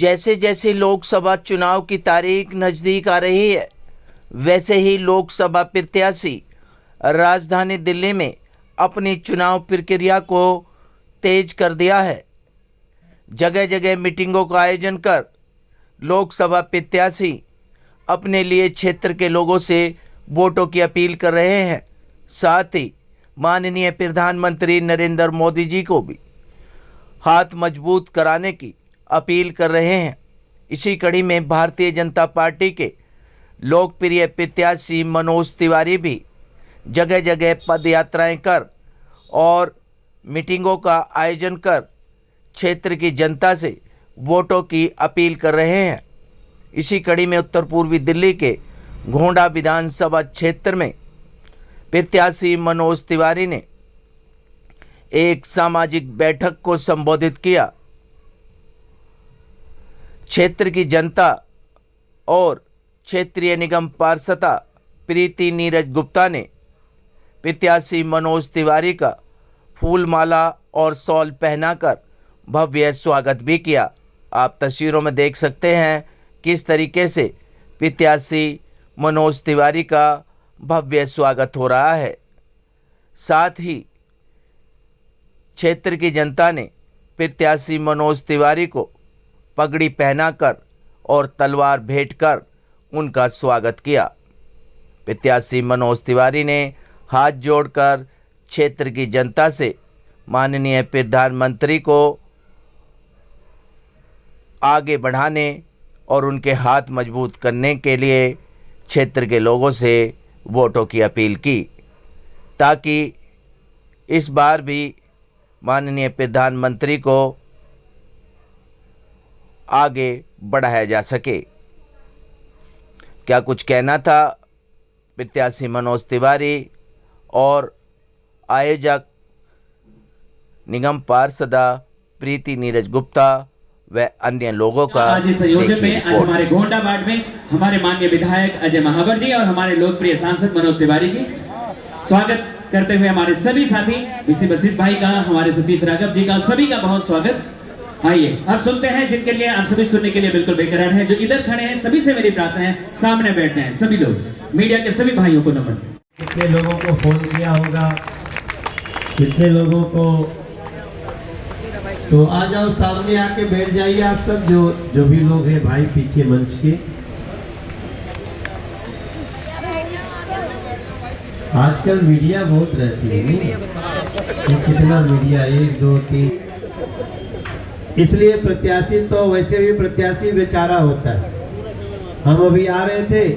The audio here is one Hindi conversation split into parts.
जैसे जैसे लोकसभा चुनाव की तारीख नज़दीक आ रही है, वैसे ही लोकसभा प्रत्याशी राजधानी दिल्ली में अपनी चुनाव प्रक्रिया को तेज कर दिया है। जगह जगह मीटिंगों का आयोजन कर लोकसभा प्रत्याशी अपने लिए क्षेत्र के लोगों से वोटों की अपील कर रहे हैं। साथ ही माननीय प्रधानमंत्री नरेंद्र मोदी जी को भी हाथ मजबूत कराने की अपील कर रहे हैं। इसी कड़ी में भारतीय जनता पार्टी के लोकप्रिय प्रत्याशी मनोज तिवारी भी जगह जगह पद यात्राएं कर और मीटिंगों का आयोजन कर क्षेत्र की जनता से वोटों की अपील कर रहे हैं। इसी कड़ी में उत्तर पूर्वी दिल्ली के गोंडा विधानसभा क्षेत्र में प्रत्याशी मनोज तिवारी ने एक सामाजिक बैठक को संबोधित किया। क्षेत्र की जनता और क्षेत्रीय निगम पार्षद प्रीति नीरज गुप्ता ने प्रत्याशी मनोज तिवारी का फूलमाला और शॉल पहनाकर भव्य स्वागत भी किया। आप तस्वीरों में देख सकते हैं किस तरीके से प्रत्याशी मनोज तिवारी का भव्य स्वागत हो रहा है। साथ ही क्षेत्र की जनता ने प्रत्याशी मनोज तिवारी को पगड़ी पहनाकर और तलवार भेंट कर उनका स्वागत किया। प्रत्याशी मनोज तिवारी ने हाथ जोड़कर क्षेत्र की जनता से माननीय प्रधानमंत्री को आगे बढ़ाने और उनके हाथ मजबूत करने के लिए क्षेत्र के लोगों से वोटों की अपील की, ताकि इस बार भी माननीय प्रधानमंत्री को आगे बढ़ाया जा सके। क्या कुछ कहना था प्रत्याशी मनोज तिवारी और आयोजक निगम पार्षद प्रीति नीरज गुप्ता व अन्य लोगों का। आज इस संयोजन में आज हमारे गोंडा वार्ड में हमारे माननीय विधायक अजय महावर जी और हमारे लोकप्रिय सांसद मनोज तिवारी जी स्वागत करते हुए हमारे सभी साथी बीसी वशिष्ठ भाई का, हमारे सतीश राघव जी का, सभी का बहुत स्वागत। आइए अब सुनते हैं जिनके लिए आप सभी सुनने के लिए बिल्कुल बेकरार हैं, जो इधर खड़े हैं सभी से मेरी प्रार्थना है सामने बैठते हैं सभी लोग, मीडिया के सभी भाइयों को नमन। कितने लोगों को फोन किया होगा, कितने लोगों को, तो आ जाओ सामने आके बैठ जाइए आप सब, जो भी लोग हैं भाई पीछे मंच के। आजकल मीडिया बहुत रहती है नहीं, तो कितना मीडिया, 1 2 3, इसलिए प्रत्याशी तो वैसे भी प्रत्याशी बेचारा होता है। हम अभी आ रहे थे,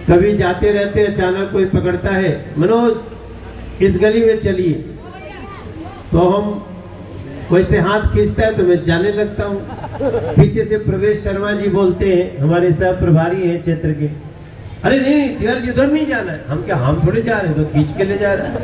कभी जाते रहते अचानक कोई पकड़ता है, मनोज इस गली में चलिए, तो हम वैसे हाथ खींचता है तो मैं जाने लगता हूँ। पीछे से प्रवेश शर्मा जी बोलते हैं, हमारे सह प्रभारी हैं क्षेत्र के, अरे नहीं तिवारी जी उधर नहीं जाना है। हम क्या, हम थोड़े जा रहे हैं, तो खींच के ले जा रहे हैं,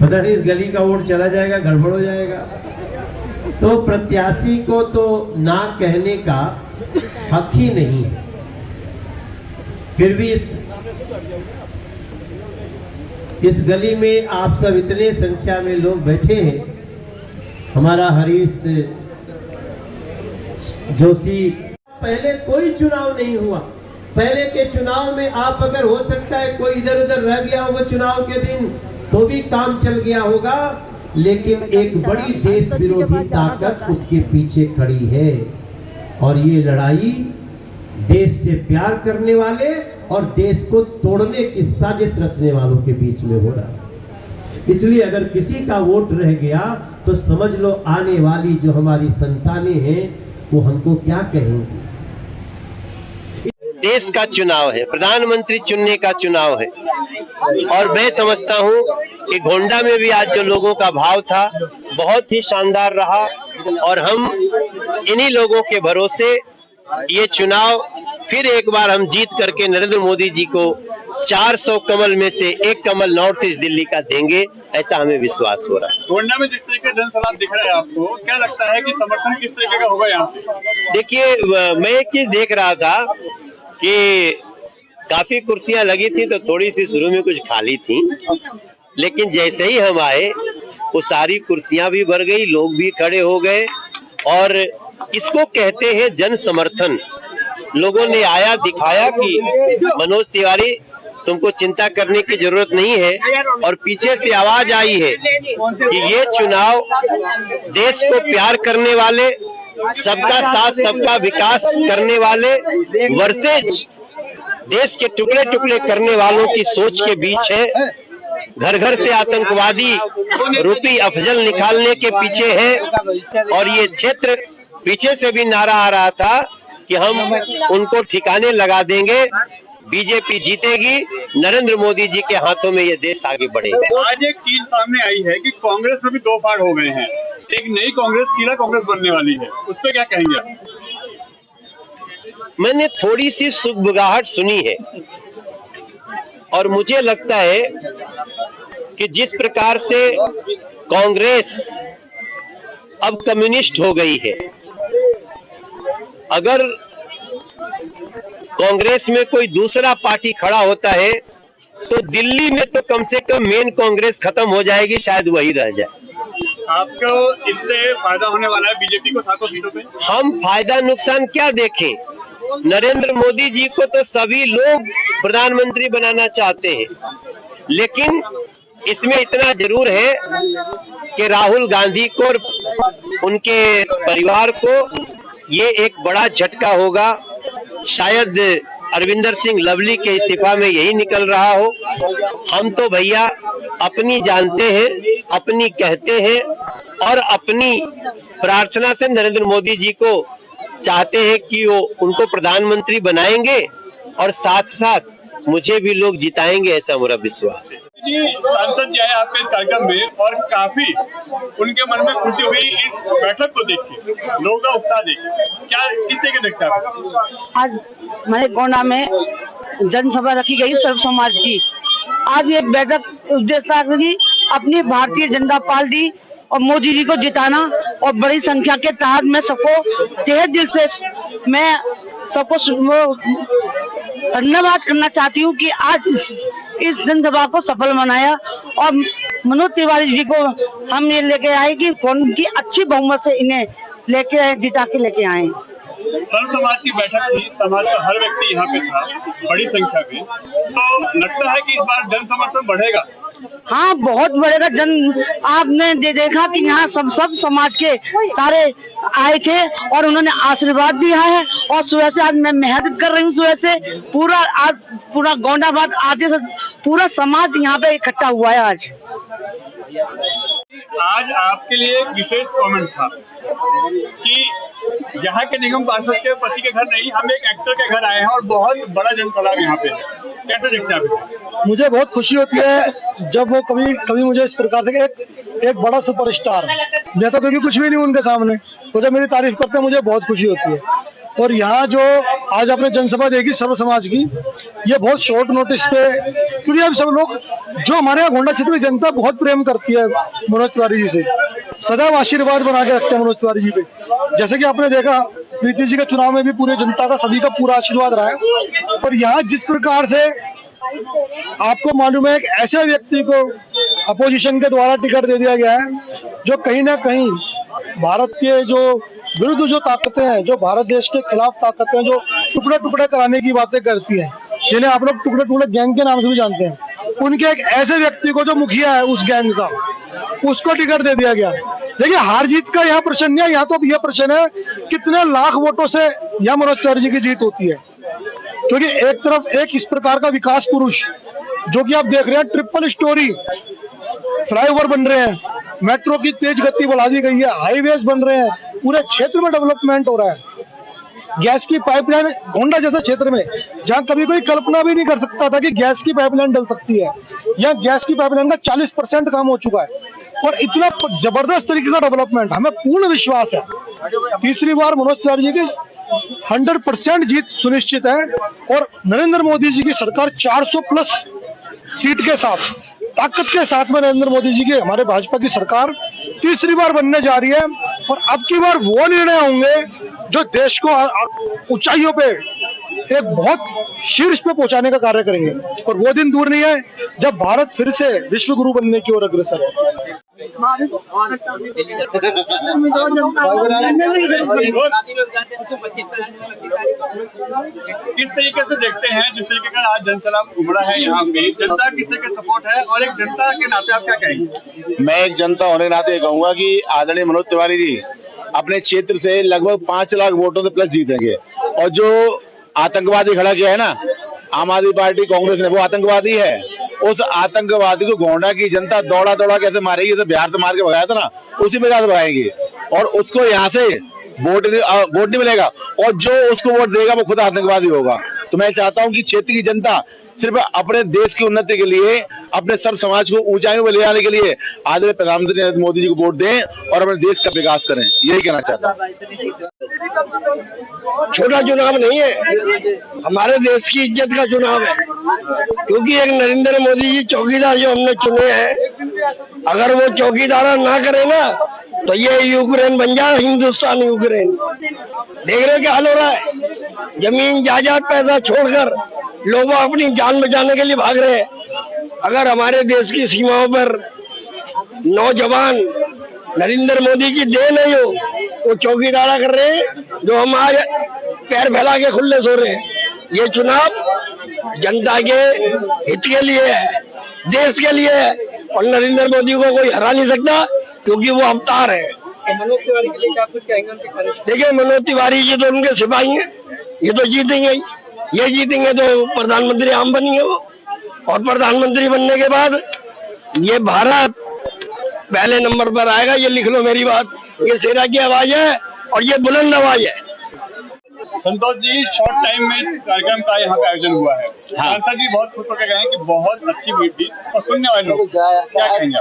पता नहीं इस गली का वोट चला जाएगा, गड़बड़ हो जाएगा। तो प्रत्याशी को तो ना कहने का हक ही नहीं है। फिर भी इस गली में आप सब इतने संख्या में लोग बैठे हैं। हमारा हरीश जोशी, पहले कोई चुनाव नहीं हुआ, पहले के चुनाव में आप अगर हो सकता है कोई इधर उधर रह गया होगा चुनाव के दिन तो भी काम चल गया होगा, लेकिन एक बड़ी देश विरोधी ताकत उसके पीछे खड़ी है और ये लड़ाई देश से प्यार करने वाले और देश को तोड़ने की साजिश रचने वालों के बीच में हो रहा है। इसलिए अगर किसी का वोट रह गया तो समझ लो आने वाली जो हमारी संतानें हैं वो हमको क्या कहेंगी। देश का चुनाव है, प्रधानमंत्री चुनने का चुनाव है, और मैं समझता हूं कि गोंडा में भी आज जो लोगों का भाव था बहुत ही शानदार रहा, और हम इन्हीं लोगों के भरोसे ये चुनाव फिर एक बार हम जीत करके नरेंद्र मोदी जी को 400 कमल में से 1 कमल नॉर्थ ईस्ट दिल्ली का देंगे, ऐसा हमें विश्वास हो रहा है। गोंडा में जिस तरीके का जनसलाह दिख रहा है आपको, क्या लगता है कि समर्थन किस तरीके का होगा यहाँ से? देखिए, मैं एक चीज देख रहा था कि काफी कुर्सियां लगी थी तो थोड़ी सी शुरू में कुछ खाली थी, लेकिन जैसे ही हम आए वो सारी कुर्सियां भी भर गई, लोग भी खड़े हो गए, और इसको कहते हैं जन समर्थन। लोगों ने आया दिखाया कि मनोज तिवारी तुमको चिंता करने की जरूरत नहीं है, और पीछे से आवाज आई है कि ये चुनाव देश को प्यार करने वाले, सबका साथ सबका विकास करने वाले वर्सेज देश के टुकड़े टुकड़े करने वालों की सोच के बीच है। घर घर से आतंकवादी रूपी अफजल निकालने के पीछे है। और ये क्षेत्र पीछे से भी नारा आ रहा था कि हम उनको ठिकाने लगा देंगे, बीजेपी जीतेगी, नरेंद्र मोदी जी के हाथों में ये देश आगे बढ़ेगा। आज एक चीज सामने आई है कि कांग्रेस में भी दो फाड़ हो गए हैं, एक नई कांग्रेस, शीला कांग्रेस बनने वाली है, उस पर क्या कहेंगे आप? मैंने थोड़ी सी सुगबुगाहट सुनी है और मुझे लगता है कि जिस प्रकार से कांग्रेस अब कम्युनिस्ट हो गई है, अगर कांग्रेस में कोई दूसरा पार्टी खड़ा होता है तो दिल्ली में तो कम से कम मेन कांग्रेस खत्म हो जाएगी, शायद वही रह जाए। आपको इससे फायदा होने वाला है बीजेपी को 7 सीटों पे? हम फायदा नुकसान क्या देखें, नरेंद्र मोदी जी को तो सभी लोग प्रधानमंत्री बनाना चाहते हैं, लेकिन इसमें इतना जरूर है कि राहुल गांधी को और उनके परिवार को ये एक बड़ा झटका होगा। शायद अरविंदर सिंह लवली के इस्तीफा में यही निकल रहा हो। हम तो भैया अपनी जानते हैं, अपनी कहते हैं और अपनी प्रार्थना से नरेंद्र मोदी जी को चाहते हैं कि वो उनको प्रधानमंत्री बनाएंगे और साथ साथ मुझे भी लोग जिताएंगे, ऐसा मेरा विश्वास है। जी, सांसद जी आए आपके इस कार्यक्रम में और काफी उनके मन में खुशी हुई इस बैठक को देख के, लोगों का उत्साह देख के, क्या किस तरीके देखता है? आज हमारे गोंडा में जनसभा रखी गई सर्व समाज की। आज ये बैठक उद्देश्य थी अपनी भारतीय जनता पार्टी और मोदी जी को जिताना, और बड़ी संख्या के तहत मैं सबको तहे दिल से मैं सबको धन्यवाद करना चाहती हूँ कि आज इस जनसभा को सफल बनाया और मनोज तिवारी जी को हम ये लेके आए कि उनकी अच्छी बहुमत से इन्हें लेके जिता के लेके आए। सर्व समाज की बैठक थी, समाज का हर व्यक्ति यहाँ पे था बड़ी संख्या में, तो लगता है कि इस बार जन समर्थन बढ़ेगा? हाँ, बहुत बढ़ेगा। आपने देखा कि यहाँ सब समाज के सारे आए थे और उन्होंने आशीर्वाद दिया है, और सुबह से आज मैं मेहनत कर रही हूँ। सुबह से पूरा गोंडाबाद आधे से पूरा समाज यहाँ पे इकट्ठा हुआ है। आज आपके लिए एक विशेष कमेंट था कि यहाँ के निगम पार्षद के पति के घर नहीं, हम एक एक्टर के घर आए हैं और बहुत बड़ा जनसलाब यहाँ पे है, कैसे देखते हैं आप? मुझे बहुत खुशी होती है जब वो कभी मुझे इस प्रकार से एक बड़ा सुपरस्टार जैसा, क्योंकि कुछ भी नहीं उनके सामने, तो जब मेरी तारीफ करते हैं मुझे बहुत खुशी होती है। और यहाँ जो आज आपने जनसभा देखी सर्व समाज की, ये बहुत शॉर्ट नोटिस पे, क्योंकि अब सब लोग जो हमारे यहाँ गोंडा क्षेत्र की जनता बहुत प्रेम करती है मनोज तिवारी जी से, सदैव आशीर्वाद बना के रखते हैं मनोज तिवारी जी पे। जैसे कि आपने देखा प्रीति जी के चुनाव में भी पूरे जनता का सभी का पूरा आशीर्वाद रहा है। और यहाँ जिस प्रकार से आपको मालूम है, एक ऐसे व्यक्ति को अपोजिशन के द्वारा टिकट दे दिया गया है जो कहीं ना कहीं भारत के जो विरुद्ध जो ताकतें हैं, जो भारत देश के खिलाफ ताकतें हैं, जो टुकड़े टुकड़े कराने की बातें करती हैं, जिन्हें आप लोग टुकड़े टुकड़े गैंग के नाम से भी जानते हैं, उनके एक ऐसे व्यक्ति को जो मुखिया है उस गैंग का, उसको टिकट दे दिया गया। देखिए, हार जीत का यहाँ प्रश्न नहीं है, यहाँ तो यह प्रश्न है कितने लाख वोटों से यहाँ मनोज तिवारी जी की जीत होती है। क्योंकि एक तरफ एक इस प्रकार का विकास पुरुष जो कि आप देख रहे हैं, ट्रिपल स्टोरी फ्लाईओवर बन रहे हैं, मेट्रो की तेज गति बढ़ा दी गई है, हाईवेज बन रहे हैं, पूरे क्षेत्र में डेवलपमेंट हो रहा है। गैस की पाइपलाइन गोंडा जैसे क्षेत्र में जहां कभी कोई कल्पना भी नहीं कर सकता था कि गैस की पाइपलाइन डल सकती है, यहाँ गैस की पाइपलाइन का 40% काम हो चुका है और इतना जबरदस्त तरीके का डेवलपमेंट, हमें पूर्ण विश्वास है तीसरी बार मनोज तिवारी जी की 100% जीत सुनिश्चित है। और नरेंद्र मोदी जी की सरकार 400+ सीट के साथ, ताकत के साथ में नरेंद्र मोदी जी की हमारे भाजपा की सरकार तीसरी बार बनने जा रही है। और अब की बार वो निर्णय होंगे जो देश को ऊंचाइयों पे एक बहुत शीर्ष पे पहुंचाने का कार्य करेंगे, और वो दिन दूर नहीं है जब भारत फिर से विश्व गुरु बनने की ओर अग्रसर है। किस तरीके से देखते हैं जिस तरीके का आज जनसैलाब उमड़ा है यहाँ पे, जनता किस तरह का सपोर्ट है और एक जनता के नाते आप क्या कहेंगे? मैं एक जनता होने के नाते कहूंगा कि आदरणीय मनोज तिवारी जी अपने क्षेत्र से लगभग 5 लाख वोटों से प्लस जीतेंगे। और जो आतंकवादी खड़ा किया है ना आम आदमी पार्टी कांग्रेस ने, वो आतंकवादी है। उस आतंकवादी को गोंडा की जनता दौड़ा दौड़ा कैसे मारेगी, जैसे बिहार से मार के भगाया था ना, उसी प्रकार से भगाएंगे। और उसको यहाँ से वोट नहीं मिलेगा, और जो उसको वोट देगा वो खुद आतंकवादी होगा। तो मैं चाहता हूँ कि क्षेत्र की जनता सिर्फ अपने देश की उन्नति के लिए, अपने सब समाज को ऊंचाइयों में ले जाने के लिए आदरणीय प्रधानमंत्री नरेंद्र मोदी जी को वोट दें और अपने देश का विकास करें, यही कहना चाहता हूँ। छोटा चुनाव नहीं है, हमारे देश की इज्जत का चुनाव है, क्योंकि एक नरेंद्र मोदी जी चौकीदार जो हमने चुने हैं, अगर वो चौकीदार ना करे ना तो ये यूक्रेन बन जाए, हिंदुस्तान यूक्रेन। देख रहे क्या हाल हो रहा है, जमीन जायदाद पैसा छोड़कर लोग अपनी जान बचाने के लिए भाग रहे हैं। अगर हमारे देश की सीमाओं पर नौजवान नरेंद्र मोदी की देन नहीं हो, वो चौकीदारा कर रहे हैं, जो हम आज पैर फैला के खुले सो रहे हैं। ये चुनाव जनता के हित के लिए है, देश के लिए है, और नरेंद्र मोदी को कोई हरा नहीं सकता, क्योंकि वो अवतार है। मनोज तिवारी के लिए क्या कुछ कहेंगे? देखिए, मनोज तिवारी जी तो उनके सिपाही हैं, ये तो जीतेंगे ही। ये जीतेंगे तो प्रधानमंत्री आम बनेंगे वो, और प्रधानमंत्री बनने के बाद ये भारत पहले नंबर पर आएगा। ये लिख लो मेरी बात, ये शेरा की आवाज है और ये बुलंद आवाज है। संतोष जी, शॉर्ट टाइम में इस कार्यक्रम का यहाँ पे आयोजन हुआ है। सांसद जी बहुत खुश होकर गए हैं कि बहुत अच्छी मीट थी, और सुनने वाले लोग क्या कहेंगे?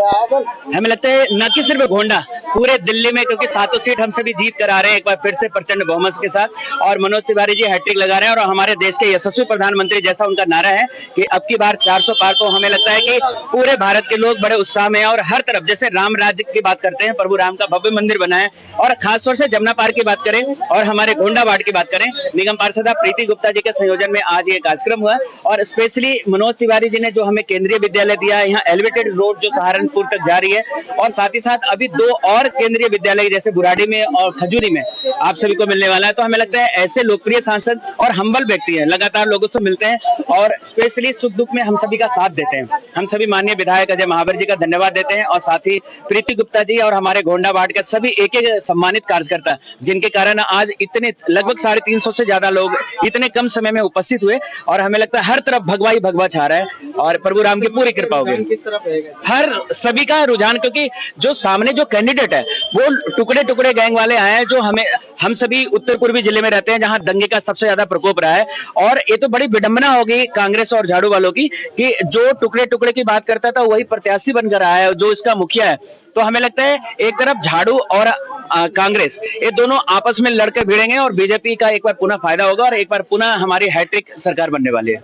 हमें लगता है न कि सिर्फ गोंडा, पूरे दिल्ली में, क्योंकि 7 सीट हम सभी जीत कर आ रहे हैं एक बार फिर से प्रचंड बहुमत के साथ, और मनोज तिवारी जी हैट्रिक लगा रहे हैं। और हमारे देश के यशस्वी प्रधानमंत्री, जैसा उनका नारा है कि अब की बार 400 पार, तो हमें लगता है कि पूरे भारत के लोग बड़े उत्साह में हैं। और हर तरफ जैसे राम राज्य की बात करते हैं, प्रभु राम का भव्य मंदिर बना है, और खासतौर से जमुना पार की बात करें और हमारे गोंडा वार्ड की बात करें, निगम पार्षद प्रीति गुप्ता जी के संयोजन में आज ये कार्यक्रम हुआ। और स्पेशली मनोज तिवारी जी ने जो हमें केंद्रीय विद्यालय दिया है, यहाँ एलिवेटेड रोड जो सहारनपुर तक जा रही है, और साथ ही साथ अभी 2 और केंद्रीय विद्यालय जैसे बुराड़ी में और खजूरी में आप सभी को मिलने वाला है। तो हमें लगता है ऐसे लोकप्रिय सांसद और हम्बल व्यक्ति हैं, लगातार लोगों से मिलते हैं और स्पेशली सुख दुख में हम सभी का साथ देते हैं। हम सभी माननीय विधायक अजय महावर जी का धन्यवाद देते हैं, और साथ ही प्रीति गुप्ता जी और हमारे गोंडा वार्ड के सभी एक सम्मानित कार्यकर्ता, जिनके कारण आज इतने लगभग 350 से ज्यादा लोग इतने कम समय में उपस्थित हुए। और हमें लगता है हर तरफ भगवा ही भगवा छा रहा है, और प्रभु राम की पूरी कृपा होगी। किस तरफ रहेगा? हर सभी का रुझान, क्योंकि जो सामने जो कैंडिडेट है वो टुकड़े टुकड़े गैंग वाले आए हैं, जो हम सभी उत्तर पूर्वी जिले में रहते हैं, जहां दंगे का सबसे ज्यादा प्रकोप रहा है। और ये तो बड़ी विडंबना होगी कांग्रेस और झाड़ू वालों की कि जो टुकड़े टुकड़े की बात करता था वही प्रत्याशी बनकर आया है, जो इसका मुखिया है। तो हमें लगता है एक तरफ झाड़ू और कांग्रेस, ये दोनों आपस में लड़के भिड़ेंगे, और बीजेपी का एक बार पुनः फायदा होगा, और एक बार पुनः हमारी हैट्रिक सरकार बनने वाली है।